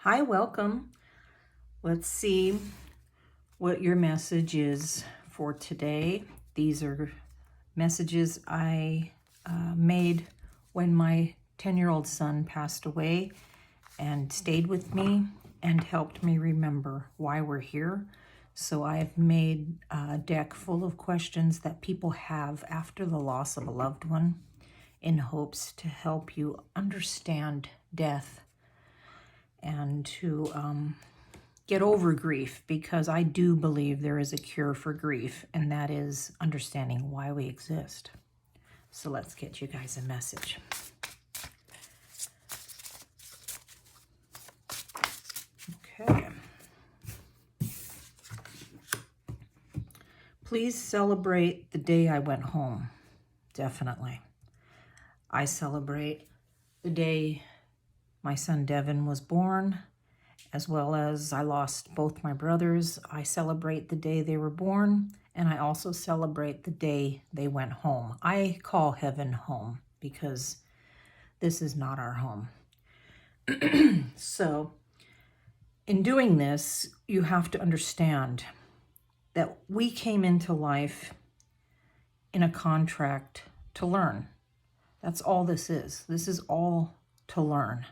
Hi, welcome. Let's see what your message is for today. These are messages I made when my 10-year-old son passed away and stayed with me and helped me remember why we're here. So I've made a deck full of questions that people have after the loss of a loved one in hopes to help you understand death and to get over grief, because I do believe there is a cure for grief, and that is understanding why we exist. So let's get you guys a message. Okay. Please celebrate the day I went home. Definitely. I celebrate the day my son Devin was born, as well as I lost both my brothers. I celebrate the day they were born, and I also celebrate the day they went home. I call heaven home because this is not our home. So in doing this, you have to understand that we came into life in a contract to learn. That's all this is. This is all to learn.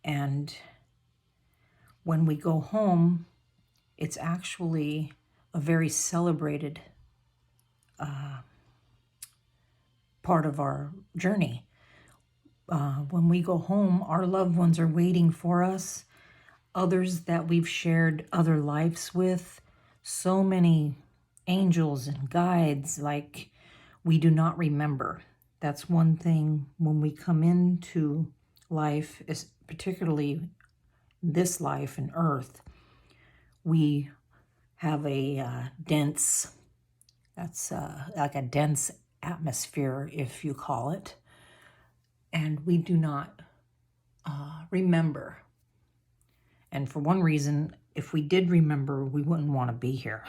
And when we go home, it's actually a very celebrated part of our journey. When we go home, our loved ones are waiting for us, others that we've shared other lives with, so many angels and guides, like we do not remember. That's one thing when we come into life, particularly this life and earth, we have a dense, that's like a dense atmosphere, if you call it, and we do not remember. And for one reason, if we did remember, we wouldn't want to be here.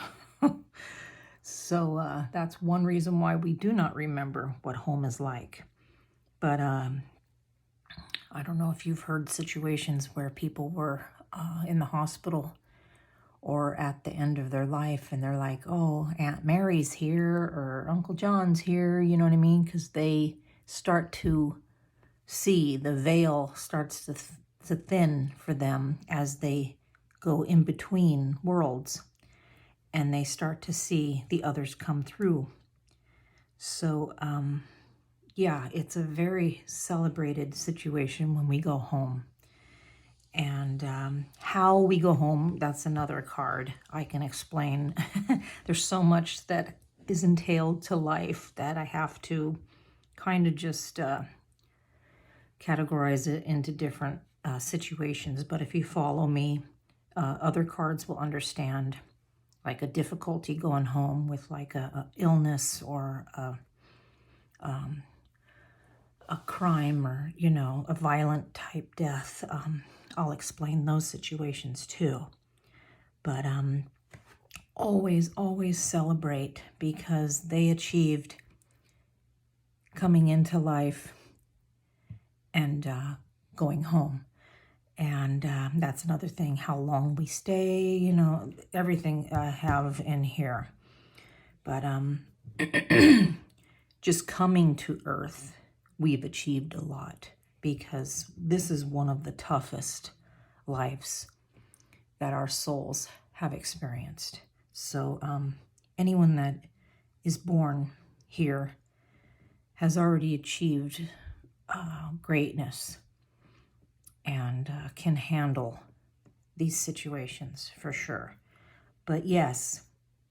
So that's one reason why we do not remember what home is like. But I don't know if you've heard situations where people were in the hospital or at the end of their life, and they're like, oh, Aunt Mary's here or Uncle John's here, you know what I mean? Because they start to see, the veil starts to thin for them as they go in between worlds, and they start to see the others come through. So, yeah, it's a very celebrated situation when we go home. And how we go home, that's another card I can explain. There's so much that is entailed to life that I have to kind of just categorize it into different situations. But if you follow me, other cards will understand, like a difficulty going home with like a illness or a crime, or, you know, a violent type death. I'll explain those situations too. But always celebrate, because they achieved coming into life and going home. And that's another thing, how long we stay, you know, everything I have in here. But just coming to Earth, we've achieved a lot, because this is one of the toughest lives that our souls have experienced. So anyone that is born here has already achieved greatness and can handle these situations for sure. But yes,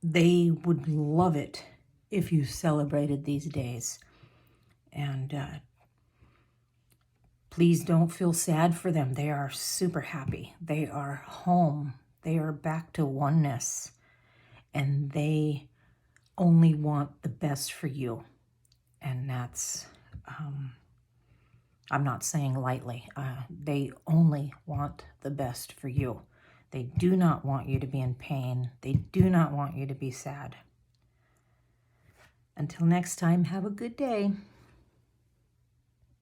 they would love it if you celebrated these days. And please don't feel sad for them. They are super happy. They are home. They are back to oneness. And they only want the best for you. And that's, I'm not saying lightly. They only want the best for you. They do not want you to be in pain. They do not want you to be sad. Until next time, have a good day.